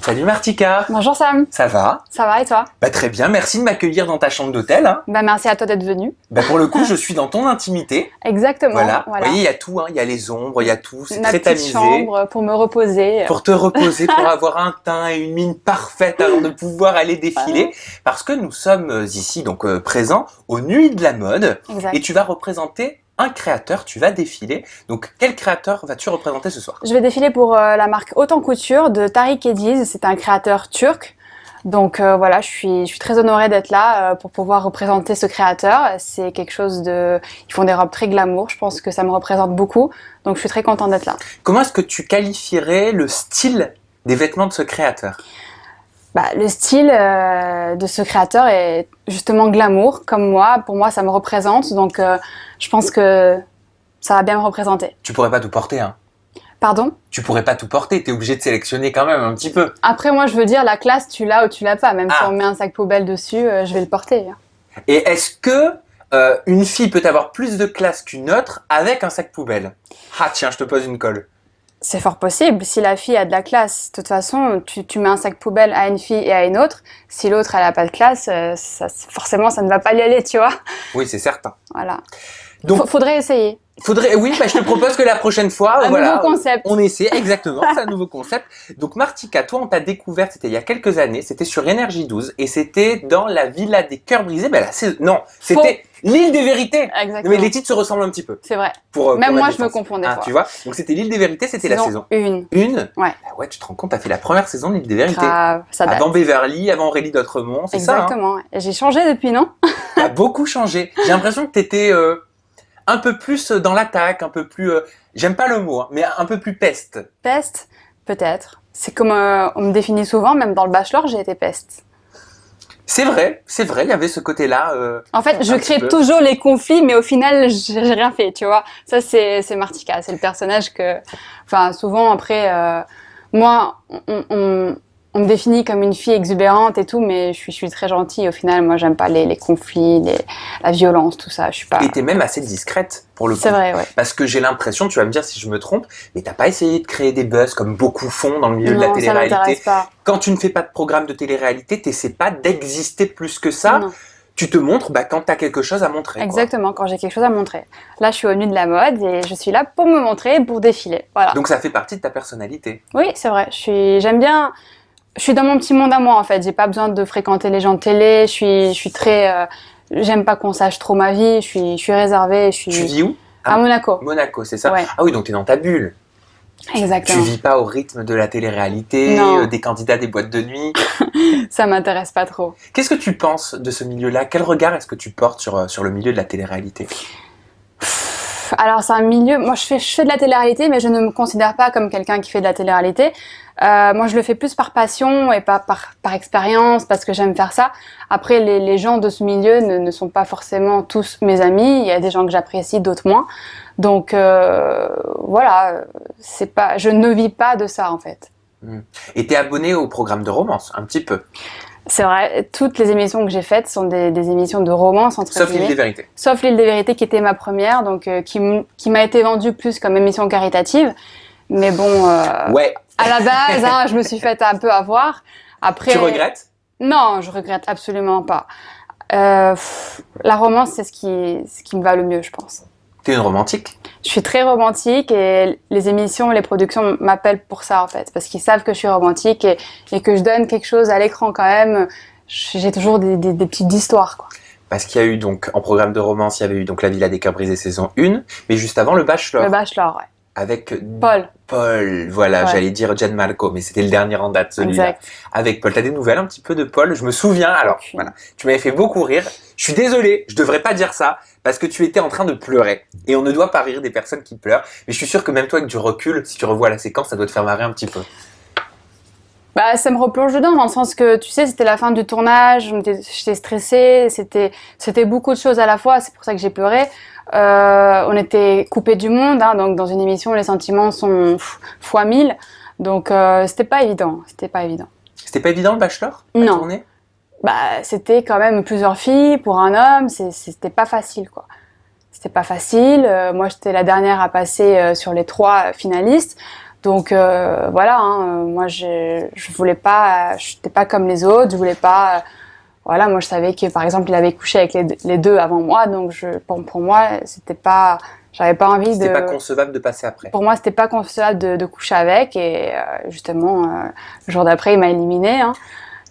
Salut Martika. Bonjour Sam. Ça va? Ça va et toi? Très bien, merci de m'accueillir dans ta chambre d'hôtel. Hein. Merci à toi d'être venu. Pour le coup, je suis dans ton intimité. Exactement. Voilà. Vous voyez, il y a tout, hein. Il y a les ombres, il y a tout, c'est Ma très petite tamisé. chambre pour me reposer. Pour te reposer, pour avoir un teint et une mine parfaite avant de pouvoir aller défiler. Parce que nous sommes ici, donc présents aux Nuits de la mode. Exact. Et tu vas représenter un créateur, tu vas défiler. Donc, quel créateur vas-tu représenter ce soir? Je vais défiler pour la marque Haute en Couture de Tariq Ediz. C'est un créateur turc. Donc voilà, je suis très honorée d'être là pour pouvoir représenter ce créateur. C'est quelque chose de... Ils font des robes très glamour, je pense que ça me représente beaucoup. Donc je suis très contente d'être là. Comment est-ce que tu qualifierais le style des vêtements de ce créateur? Le style de ce créateur est justement glamour, comme moi. Pour moi, ça me représente, donc je pense que ça va bien me représenter. Tu pourrais pas tout porter, hein? Pardon? Tu pourrais pas tout porter, t'es obligé de sélectionner quand même un petit peu. Après, moi, je veux dire, la classe, tu l'as ou tu l'as pas. Même si on met un sac poubelle dessus, je vais le porter. Et est-ce que une fille peut avoir plus de classe qu'une autre avec un sac poubelle? Ah tiens, je te pose une colle. C'est fort possible. Si la fille a de la classe, de toute façon, tu mets un sac poubelle à une fille et à une autre. Si l'autre, elle a pas de classe, forcément, ça ne va pas y aller, tu vois. Oui, c'est certain. Voilà. Donc, faudrait essayer. Oui, je te propose que la prochaine fois, Un nouveau concept. On essaie, exactement, c'est un nouveau concept. Donc Martika, toi, on t'a découvert, c'était il y a quelques années, c'était sur Énergie 12, et c'était dans la Villa des Cœurs Brisés. Non, c'était l'Île des Vérités. Exactement. Mais les titres se ressemblent un petit peu. C'est vrai. Même moi, je me confonds des fois. Tu vois, donc c'était l'Île des Vérités, c'était la saison 1. Une. Ouais. Ouais, tu te rends compte, t'as fait la première saison de l'Île des Vérités. Grave, ça date. Avant Beverly, avant Aurélie d'Autremont, c'est ça. Exactement. Et j'ai changé depuis, non? T'as beaucoup changé. J'ai l'impression que t'étais un peu plus dans l'attaque, un peu plus... j'aime pas le mot, hein, mais un peu plus peste. Peste? Peut-être. C'est comme on me définit souvent, même dans le bachelor, j'ai été peste. C'est vrai, il y avait ce côté-là. En fait, je crée toujours les conflits, mais au final, j'ai rien fait, tu vois. Ça, c'est Martika, c'est le personnage que... Enfin, souvent, après, moi, on me définit comme une fille exubérante et tout, mais je suis très gentille. Au final, moi, j'aime pas les conflits, la violence, tout ça. Je suis pas... Et t'es même assez discrète, pour le coup. C'est vrai, ouais. Parce que j'ai l'impression, tu vas me dire si je me trompe, mais t'as pas essayé de créer des buzz comme beaucoup font dans le milieu de la télé-réalité. Ça m'intéresse pas. Quand tu ne fais pas de programme de télé-réalité, t'essaies pas d'exister plus que ça. Non. Tu te montres quand t'as quelque chose à montrer. Exactement, quand j'ai quelque chose à montrer. Là, je suis aux Nuits de la mode et je suis là pour me montrer, pour défiler. Voilà. Donc ça fait partie de ta personnalité. Oui, c'est vrai. J'aime bien... Je suis dans mon petit monde à moi, en fait. J'ai pas besoin de fréquenter les gens de télé. Je suis très... j'aime pas qu'on sache trop ma vie. Je suis réservée. Tu vis où? À Monaco. Monaco, c'est ça? Ouais. Ah oui, donc t'es dans ta bulle. Exactement. Tu vis pas au rythme de la télé-réalité, des candidats des boîtes de nuit. Ça m'intéresse pas trop. Qu'est-ce que tu penses de ce milieu-là? Quel regard est-ce que tu portes sur le milieu de la télé-réalité? Alors, c'est un milieu... Moi, je fais de la télé-réalité, mais je ne me considère pas comme quelqu'un qui fait de la télé-réalité. Moi, je le fais plus par passion et pas par expérience, parce que j'aime faire ça. Après, les gens de ce milieu ne sont pas forcément tous mes amis. Il y a des gens que j'apprécie, d'autres moins. Donc, voilà, je ne vis pas de ça, en fait. Et t'es abonné au programme de romance, un petit peu? C'est vrai, toutes les émissions que j'ai faites sont des émissions de romance, entre Sauf guillemets. l'Île des Vérités. Sauf l'Île des Vérités, qui était ma première, donc qui m'a été vendue plus comme émission caritative. Mais bon, ouais. À la base, hein, je me suis faite un peu avoir. Après, tu regrettes? Non, je regrette absolument pas. La romance, c'est ce qui me va le mieux, je pense. T'es une romantique? Je suis très romantique et les émissions, les productions m'appellent pour ça, en fait. Parce qu'ils savent que je suis romantique et que je donne quelque chose à l'écran quand même. J'ai toujours des petites histoires, quoi. Parce qu'il y a eu donc, en programme de romance, il y avait eu donc La Villa des Cœurs Brisés saison 1, mais juste avant le Bachelor. Le Bachelor, ouais. Avec Paul, voilà, ouais. J'allais dire Gianmarco, mais c'était le dernier en date, celui-là. Exact. Avec Paul, t'as des nouvelles un petit peu de Paul? Je me souviens, alors, voilà, tu m'avais fait beaucoup rire. Je suis désolé, je devrais pas dire ça, parce que tu étais en train de pleurer. Et on ne doit pas rire des personnes qui pleurent. Mais je suis sûr que même toi, avec du recul, si tu revois la séquence, ça doit te faire marrer un petit peu. Ça me replonge dedans, dans le sens que, tu sais, c'était la fin du tournage, j'étais stressée, c'était beaucoup de choses à la fois, c'est pour ça que j'ai pleuré. On était coupés du monde, hein, donc dans une émission, les sentiments sont fois 1000, donc c'était pas évident, C'était pas évident le Bachelor? Non. Tourner? C'était quand même plusieurs filles pour un homme, c'était pas facile, quoi. C'était pas facile, moi j'étais la dernière à passer sur les 3 finalistes. Donc voilà, moi je voulais pas, je n'étais pas comme les autres, je voulais pas. Voilà, moi je savais que par exemple il avait couché avec les deux avant moi, donc pour moi c'était pas, j'avais pas envie de. C'était pas concevable de passer après. Pour moi c'était pas concevable de coucher avec et justement le jour d'après il m'a éliminée.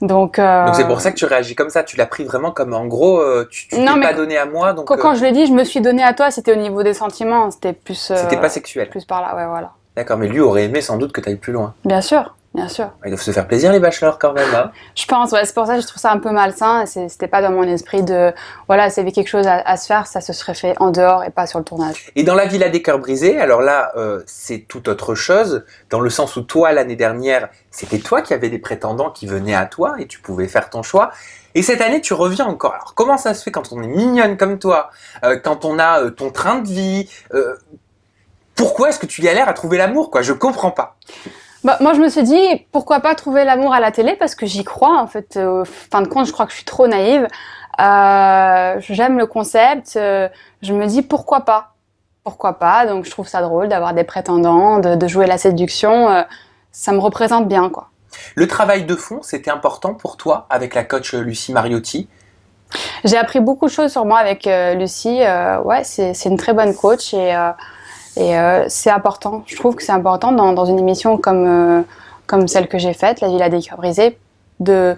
Donc c'est pour ça que tu réagis comme ça, tu l'as pris vraiment comme en gros, tu t'es pas donné à moi. Donc, quand je lui ai dit je me suis donné à toi, c'était au niveau des sentiments, c'était plus. C'était pas sexuel. Plus par là, ouais, voilà. D'accord, mais lui aurait aimé sans doute que tu ailles plus loin. Bien sûr, bien sûr. Ils doivent se faire plaisir les bachelors quand même. Hein. Je pense, ouais, c'est pour ça que je trouve ça un peu malsain. C'était pas dans mon esprit de, voilà, s'il y avait quelque chose à se faire, ça se serait fait en dehors et pas sur le tournage. Et dans la Villa des Cœurs Brisés, alors là, c'est tout autre chose, dans le sens où toi, l'année dernière, c'était toi qui avais des prétendants qui venaient à toi et tu pouvais faire ton choix. Et cette année, tu reviens encore. Alors comment ça se fait quand on est mignonne comme toi, quand on a ton train de vie pourquoi est-ce que tu galères à trouver l'amour, quoi? Je comprends pas. Bah, moi, je me suis dit, pourquoi pas trouver l'amour à la télé, parce que j'y crois, en fait. Fin de compte, je crois que je suis trop naïve. J'aime le concept. Je me dis, pourquoi pas? Pourquoi pas? Donc, je trouve ça drôle d'avoir des prétendants, de jouer la séduction. Ça me représente bien, quoi. Le travail de fond, c'était important pour toi, avec la coach Lucie Mariotti? J'ai appris beaucoup de choses sur moi avec Lucie. Ouais, c'est une très bonne coach et c'est important. Je trouve que c'est important dans une émission comme celle que j'ai faite, La Villa des Cœurs Brisés, de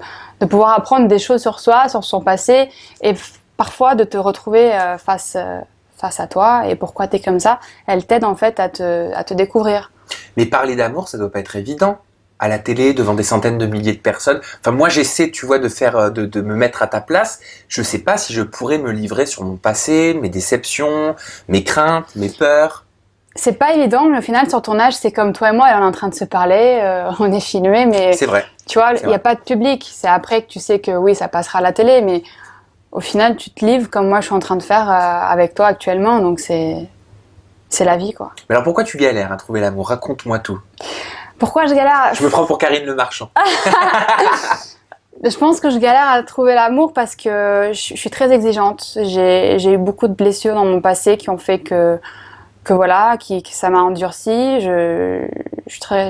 pouvoir apprendre des choses sur soi, sur son passé, et parfois de te retrouver face à toi, et pourquoi tu es comme ça. Elle t'aide en fait à te découvrir. Mais parler d'amour, ça doit pas être évident. À la télé, devant des centaines de milliers de personnes. Enfin, moi, j'essaie, tu vois, de me mettre à ta place. Je sais pas si je pourrais me livrer sur mon passé, mes déceptions, mes craintes, mes peurs. C'est pas évident, mais au final, sur tournage, c'est comme toi et moi, on est en train de se parler, on est filmé, mais c'est vrai. Tu vois, il n'y a pas de public. C'est après que tu sais que oui, ça passera à la télé, mais au final, tu te livres comme moi, je suis en train de faire avec toi actuellement, donc c'est la vie, quoi. Mais alors, pourquoi tu galères à trouver l'amour? Raconte-moi tout. Pourquoi je galère? Je me prends pour Karine Le Marchand. Je pense que je galère à trouver l'amour parce que je suis très exigeante. J'ai eu beaucoup de blessures dans mon passé qui ont fait que voilà, que ça m'a endurcie. Je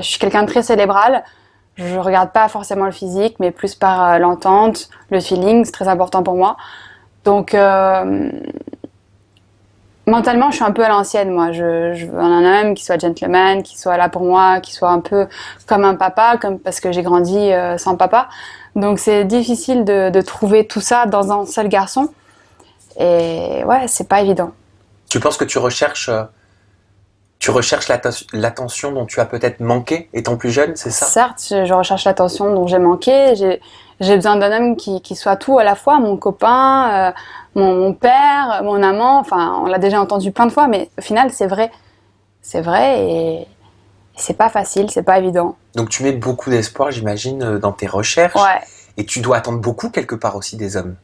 suis quelqu'un de très cérébral. Je regarde pas forcément le physique, mais plus par l'entente, le feeling, c'est très important pour moi. Donc, mentalement, je suis un peu à l'ancienne, moi. Je veux un homme qui soit gentleman, qui soit là pour moi, qui soit un peu comme un papa, parce que j'ai grandi sans papa. Donc, c'est difficile de trouver tout ça dans un seul garçon. Et ouais, c'est pas évident. Tu penses que tu recherches l'attention dont tu as peut-être manqué étant plus jeune, c'est ça? Certes, je recherche l'attention dont j'ai manqué. J'ai besoin d'un homme qui soit tout à la fois, mon copain, mon père, mon amant. Enfin, on l'a déjà entendu plein de fois, mais au final, c'est vrai. C'est vrai et c'est pas facile, c'est pas évident. Donc tu mets beaucoup d'espoir, j'imagine, dans tes recherches. Ouais. Et tu dois attendre beaucoup quelque part aussi des hommes.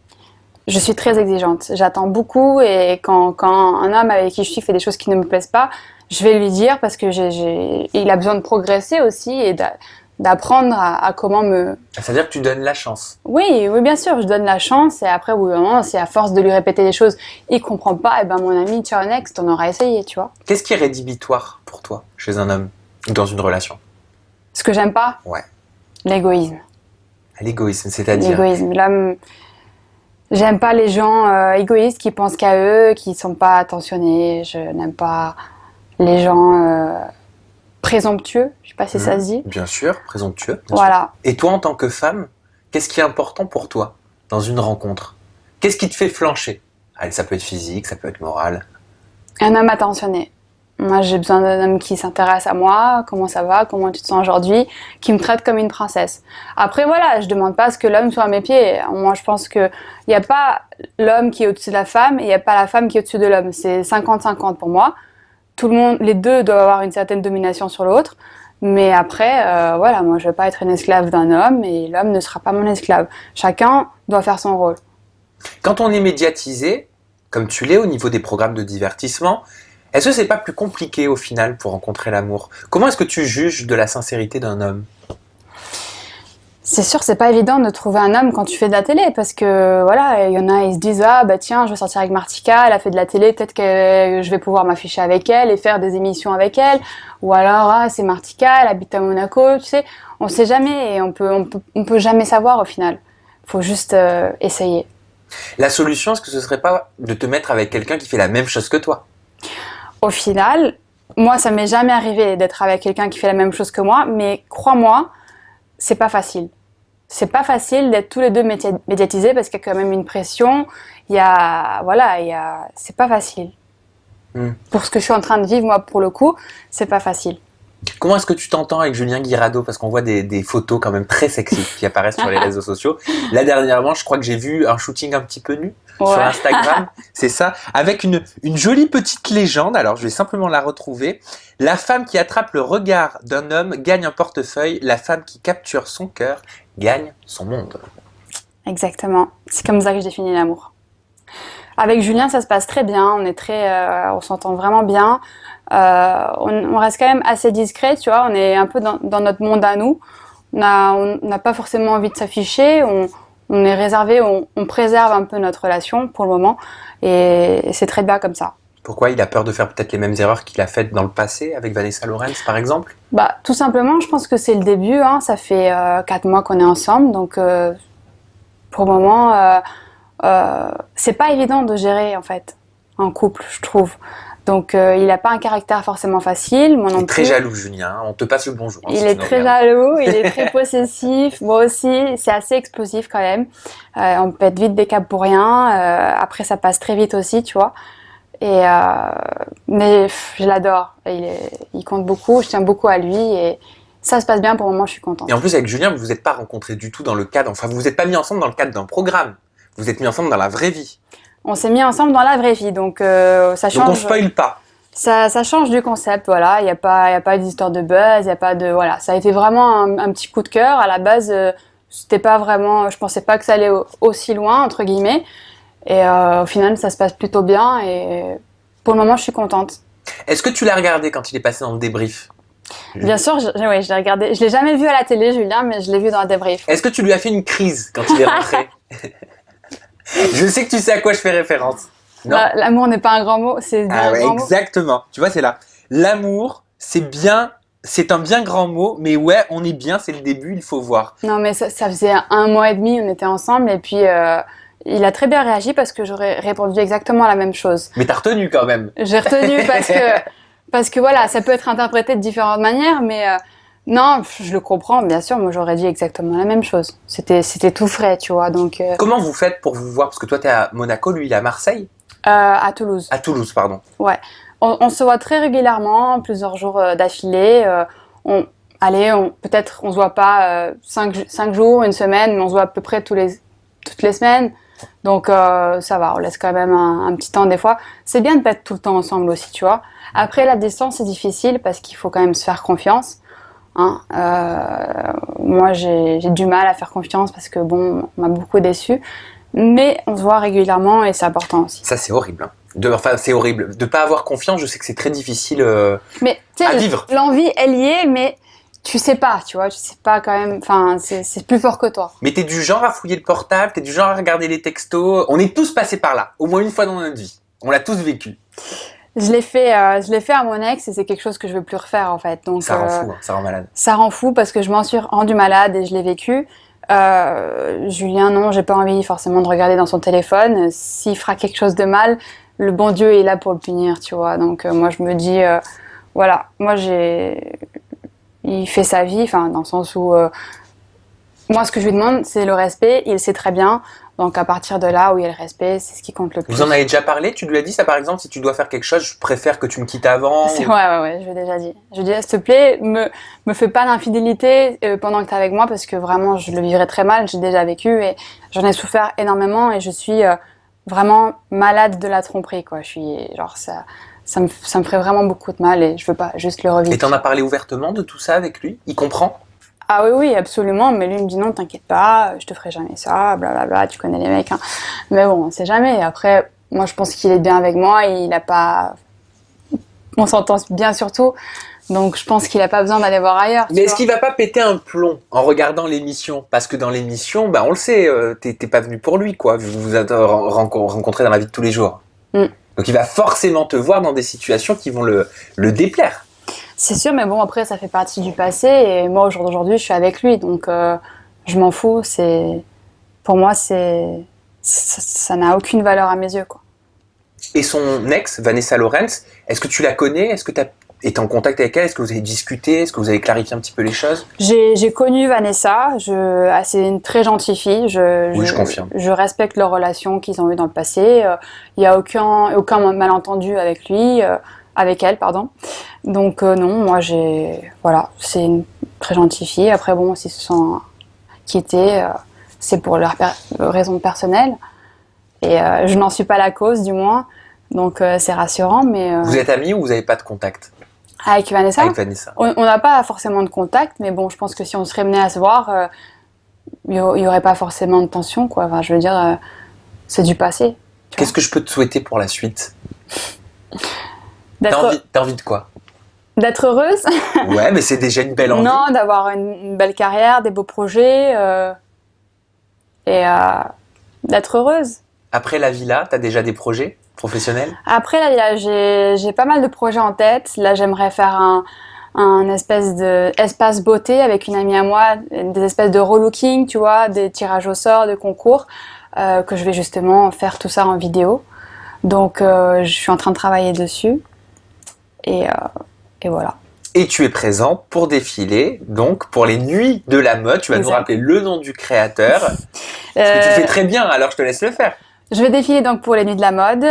Je suis très exigeante. J'attends beaucoup et quand un homme avec qui je suis fait des choses qui ne me plaisent pas, je vais lui dire parce que il a besoin de progresser aussi et d'apprendre à comment me... C'est-à-dire que tu donnes la chance. Oui, bien sûr, je donne la chance et après, au bout d'un moment, c'est à force de lui répéter des choses, il comprend pas, et ben mon ami, ciao next, on aura essayé, tu vois. Qu'est-ce qui est rédhibitoire pour toi chez un homme ou dans une relation? Ce que j'aime pas? Ouais. L'égoïsme. L'égoïsme, c'est-à-dire? L'égoïsme. L'homme... J'aime pas les gens égoïstes qui pensent qu'à eux, qui sont pas attentionnés. Je n'aime pas les gens présomptueux. Je sais pas si ça se dit. Bien sûr, présomptueux. Bien voilà. Sûr. Et toi, en tant que femme, qu'est-ce qui est important pour toi dans une rencontre? Qu'est-ce qui te fait flancher? Allez, ça peut être physique, ça peut être moral. Un homme attentionné. Moi, j'ai besoin d'un homme qui s'intéresse à moi, comment ça va, comment tu te sens aujourd'hui, qui me traite comme une princesse. Après, voilà, je demande pas à ce que l'homme soit à mes pieds. Moi, je pense qu'il n'y a pas l'homme qui est au-dessus de la femme et il n'y a pas la femme qui est au-dessus de l'homme. C'est 50-50 pour moi. Tout le monde, les deux doivent avoir une certaine domination sur l'autre. Mais après, voilà, moi, je ne veux pas être une esclave d'un homme et l'homme ne sera pas mon esclave. Chacun doit faire son rôle. Quand on est médiatisé, comme tu l'es au niveau des programmes de divertissement, est-ce que c'est pas plus compliqué au final pour rencontrer l'amour? Comment est-ce que tu juges de la sincérité d'un homme? C'est sûr, c'est pas évident de trouver un homme quand tu fais de la télé parce que voilà, il y en a, ils se disent ah bah tiens, je vais sortir avec Martika, elle a fait de la télé, peut-être que je vais pouvoir m'afficher avec elle et faire des émissions avec elle. Ou alors ah c'est Martika, elle habite à Monaco, tu sais, on sait jamais et on peut jamais savoir au final. Faut juste essayer. La solution, est-ce que ce serait pas de te mettre avec quelqu'un qui fait la même chose que toi? Au final, moi ça m'est jamais arrivé d'être avec quelqu'un qui fait la même chose que moi, mais crois-moi, c'est pas facile. C'est pas facile d'être tous les deux médiatisés parce qu'il y a quand même une pression. C'est pas facile. Pour ce que je suis en train de vivre, moi, pour le coup, c'est pas facile. Comment est-ce que tu t'entends avec Julien Guirado? Parce qu'on voit des photos quand même très sexy qui apparaissent sur les réseaux sociaux. Là, dernièrement, je crois que j'ai vu un shooting un petit peu nu sur Instagram. C'est ça. Avec une jolie petite légende. Alors, je vais simplement la retrouver. La femme qui attrape le regard d'un homme gagne un portefeuille. La femme qui capture son cœur gagne son monde. Exactement. C'est comme ça que je définis l'amour. Avec Julien, ça se passe très bien. On s'entend vraiment bien. On reste quand même assez discret, tu vois. On est un peu dans notre monde à nous. On n'a pas forcément envie de s'afficher. On est réservé. On préserve un peu notre relation pour le moment. Et c'est très bien comme ça. Pourquoi il a peur de faire peut-être les mêmes erreurs qu'il a faites dans le passé avec Vanessa Lawrence, par exemple? Bah, tout simplement, je pense que c'est le début. Hein. Ça fait 4 mois qu'on est ensemble. Donc, pour le moment, c'est pas évident de gérer, en fait, un couple, je trouve. Donc, il n'a pas un caractère forcément facile. Moi non plus. Il est très jaloux, Julien. On te passe le bonjour. Il est très jaloux, il est très possessif. Moi aussi, c'est assez explosif quand même. On peut être vite des câbles pour rien. Après, ça passe très vite aussi, tu vois. Mais je l'adore. Il compte beaucoup, je tiens beaucoup à lui et ça se passe bien pour le moment, je suis contente. Et en plus, avec Julien, vous vous êtes pas rencontrés du tout dans le cadre, enfin, vous vous êtes pas mis ensemble dans le cadre d'un programme. Vous êtes mis ensemble dans la vraie vie. On s'est mis ensemble dans la vraie vie, donc ça change. Donc on spoil pas. Ça change du concept, voilà. Il y a pas d'histoire de buzz, il y a pas de voilà. Ça a été vraiment un petit coup de cœur. À la base, c'était pas vraiment. Je pensais pas que ça allait aussi loin entre guillemets. Et au final, ça se passe plutôt bien et pour le moment, je suis contente. Est-ce que tu l'as regardé quand il est passé dans le débrief? Bien sûr, je l'ai regardé. Je l'ai jamais vu à la télé, Julien, mais je l'ai vu dans le débrief. Est-ce que tu lui as fait une crise quand il est rentré? Je sais que tu sais à quoi je fais référence. Non. L'amour n'est pas un grand mot, c'est bien un grand mot. Exactement. Tu vois, c'est là. L'amour, c'est bien. C'est un bien grand mot, mais ouais, on est bien, c'est le début, il faut voir. Non, mais ça faisait 1 mois et demi, on était ensemble, et puis il a très bien réagi parce que j'aurais répondu exactement la même chose. Mais t'as retenu quand même. J'ai retenu parce que voilà, ça peut être interprété de différentes manières, mais non, je le comprends, bien sûr, moi j'aurais dit exactement la même chose. C'était tout frais, tu vois, donc... Comment vous faites pour vous voir? Parce que toi, t'es à Monaco, lui, il est à Marseille? À Toulouse. À Toulouse, pardon. Ouais. On se voit très régulièrement, plusieurs jours d'affilée. Peut-être on se voit pas 5 jours, 1 semaine, mais on se voit à peu près toutes les semaines. Donc ça va, on laisse quand même un petit temps des fois. C'est bien de pas être tout le temps ensemble aussi, tu vois. Après, la distance, c'est difficile parce qu'il faut quand même se faire confiance. Hein. Moi, j'ai du mal à faire confiance parce que bon, on m'a beaucoup déçue. Mais on se voit régulièrement et c'est important aussi. Ça, c'est horrible. Enfin, c'est horrible. De pas avoir confiance, je sais que c'est très difficile à vivre. L'envie, elle y est, mais tu sais pas, tu vois. Tu sais pas quand même. Enfin, c'est plus fort que toi. Mais t'es du genre à fouiller le portable, t'es du genre à regarder les textos. On est tous passés par là, au moins une fois dans notre vie. On l'a tous vécu. Je l'ai fait à mon ex et c'est quelque chose que je veux plus refaire en fait. Donc, ça rend fou, ça rend malade. Ça rend fou parce que je m'en suis rendue malade et je l'ai vécu. Julien, non, j'ai pas envie forcément de regarder dans son téléphone. S'il fera quelque chose de mal, le bon Dieu est là pour le punir, tu vois. Donc moi je me dis, voilà, il fait sa vie, enfin dans le sens où moi ce que je lui demande c'est le respect, il sait très bien. Donc à partir de là où il y a le respect, c'est ce qui compte le plus. Vous en avez déjà parlé? Tu lui as dit ça par exemple, si tu dois faire quelque chose, je préfère que tu me quittes avant? Ouais, je l'ai déjà dit. Je lui ai dit, s'il te plaît, me fais pas d'infidélité pendant que t'es avec moi parce que vraiment je le vivrais très mal, j'ai déjà vécu et j'en ai souffert énormément et je suis vraiment malade de la tromperie, quoi. Je suis genre ça me ferait vraiment beaucoup de mal et je veux pas juste le revivre. Et t'en as parlé ouvertement de tout ça avec lui? Il comprend? Ah oui, absolument, mais lui il me dit non, t'inquiète pas, je te ferai jamais ça, blablabla, tu connais les mecs, hein. Mais bon, on sait jamais. Après, moi je pense qu'il est bien avec moi, on s'entend bien surtout, Donc je pense qu'il a pas besoin d'aller voir ailleurs. Mais est-ce qu'il va pas péter un plomb en regardant l'émission? Parce que dans l'émission, bah on le sait, t'es pas venu pour lui, quoi. Vous vous êtes rencontrés dans la vie de tous les jours. Mm. Donc il va forcément te voir dans des situations qui vont le déplaire. C'est sûr, mais bon, après, ça fait partie du passé. Et moi, au jour d'aujourd'hui, je suis avec lui. Donc, je m'en fous. Pour moi, ça n'a aucune valeur à mes yeux, quoi. Et son ex, Vanessa Lawrence, est-ce que tu la connais? Est-ce que tu as été en contact avec elle? Est-ce que vous avez discuté? Est-ce que vous avez clarifié un petit peu les choses? J'ai connu Vanessa. C'est une très gentille fille. Oui, je confirme. Je respecte leur relation qu'ils ont eue dans le passé. Il n'y a aucun malentendu avec lui. Avec elle, pardon. Donc non, moi voilà, c'est une très gentille fille. Après bon, s'ils se sont quittés, c'est pour leurs raisons personnelles. Et je n'en suis pas la cause, du moins. Donc c'est rassurant, mais... Vous êtes amis ou vous n'avez pas de contact? Avec Vanessa? Avec Vanessa. On n'a pas forcément de contact, mais bon, je pense que si on serait mené à se voir, il y aurait pas forcément de tension, quoi. Enfin, je veux dire, c'est du passé. Qu'est-ce que je peux te souhaiter pour la suite? D'être T'as envie de quoi? D'être heureuse. Ouais, mais c'est déjà une belle envie. Non, d'avoir une belle carrière, des beaux projets et d'être heureuse. Après la villa, t'as déjà des projets professionnels? Après, là, j'ai pas mal de projets en tête. Là, j'aimerais faire un espèce d'espace beauté avec une amie à moi, des espèces de relooking, tu vois, des tirages au sort, de concours, que je vais justement faire tout ça en vidéo. Donc, je suis en train de travailler dessus. Et voilà. Et tu es présent pour défiler, donc pour les nuits de la mode. Tu vas nous rappeler le nom du créateur. Parce que tu fais très bien, alors je te laisse le faire. Je vais défiler donc pour les nuits de la mode,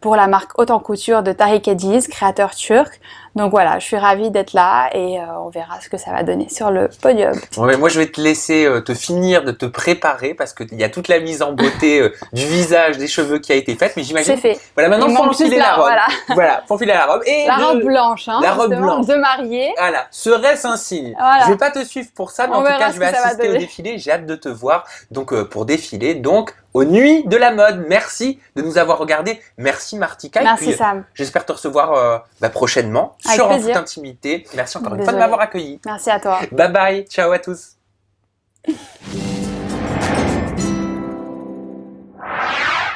pour la marque Haute en Couture de Tariq Ediz, créateur turc. Donc voilà, je suis ravie d'être là et on verra ce que ça va donner sur le podium. Bon, mais moi, je vais te laisser te finir de te préparer parce qu'il y a toute la mise en beauté du visage, des cheveux qui a été faite. Mais j'imagine. C'est fait. Voilà, maintenant, faut enfiler la robe. Voilà, faut enfiler la robe. Et la robe blanche, hein, la robe blanche. De mariée. Voilà, serait-ce un signe. Voilà. Je vais pas te suivre pour ça, mais on en tout cas, je vais assister au défilé. J'ai hâte de te voir. Donc, pour défiler, donc, aux nuits de la mode. Merci de nous avoir regardés. Merci Martika. Merci et puis, Sam. J'espère te recevoir prochainement Avec sur En plaisir. toute intimité. Merci encore une fois de m'avoir accueilli. Merci à toi. Bye bye. Ciao à tous.